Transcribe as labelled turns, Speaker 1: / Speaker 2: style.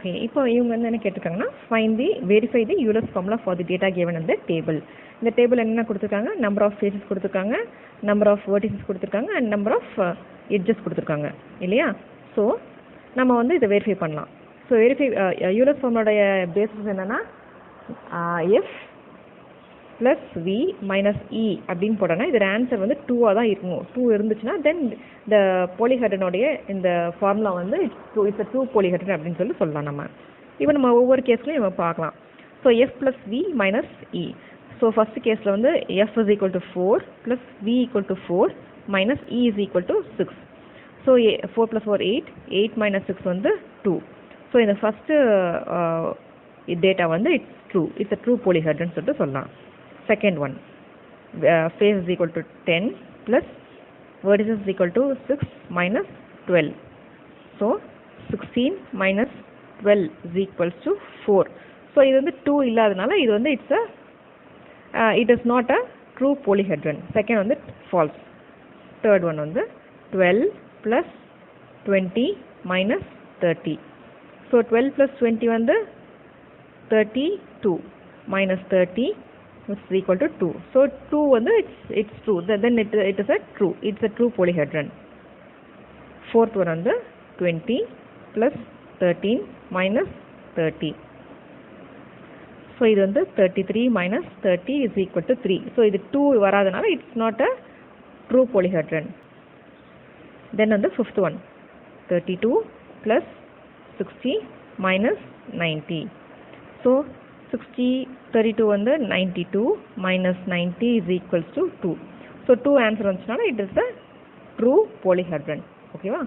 Speaker 1: Okay, இப்போ இவங்க வந்து என்ன கேட்டிருக்காங்கன்னா verify the Euler's formula for the data given இந்த டேபிள். இந்த டேபிள் என்ன கொடுத்துருக்காங்க, நம்பர் ஆஃப் ஃபேஸஸ் கொடுத்துருக்காங்க, நம்பர் ஆஃப் வெர்டிசஸ் கொடுத்துருக்காங்க அண்ட் நம்பர் ஆஃப் எட்ஜஸ் கொடுத்துருக்காங்க இல்லையா. ஸோ நம்ம வந்து இதை வெரிஃபை பண்ணலாம். ஸோ யூலர்ஸ் ஃபார்முலோடைய பேசிஸ் என்னென்னா F plus V minus E அப்படின்னு போட்டோன்னா இதோட ஆன்சர் வந்து 2ஆக தான் இருக்கும். 2 இருந்துச்சுன்னா தென் இந்த போலிஹெட்ரனுடைய இந்த ஃபார்முலா வந்து இட்ஸ் ட்ரூ போலிஹெட்ரன் அப்படின்னு சொல்லலாம் நம்ம. இப்போ நம்ம ஒவ்வொரு கேஸ்லையும் நம்ம பார்க்கலாம். So F plus V minus E. So first கேஸில் வந்து F is equal to 4 plus V equal to 4 minus E is equal to 6. So 4 plus 4 8, 8 minus 6 வந்து 2. ஸோ இந்த ஃபஸ்ட்டு டேட்டா வந்து இட்ஸ் ட்ரூ போலிஹெட்ரன் சொல்லிட்டு சொல்லலாம். Second one, face is equal to 10 plus vertices is equal to 6 minus 12. So 16 minus 12 is equals to 4. So இது வந்து 2 இல்லாதனால இது வந்து it is not a true polyhedron. Second வந்து false. Third one வந்து 12 plus 20 minus 30. So 12 plus 20 வந்து 32 minus 30 is equal to 2. So 2 வந்து it's true. Then it is a true polyhedron. Fourth one வந்து 20 plus 13 minus 30. So இது வந்து 33 minus 30 is equal to 3. So இது 2 வராதனால it's not a true polyhedron. Then வந்து fifth one 32 plus 60 minus 90. So 32 வந்து 92 minus 90 is equals to 2. So 2 answer வந்துச்சுனால it is a true polyhedron. ஓகேவா?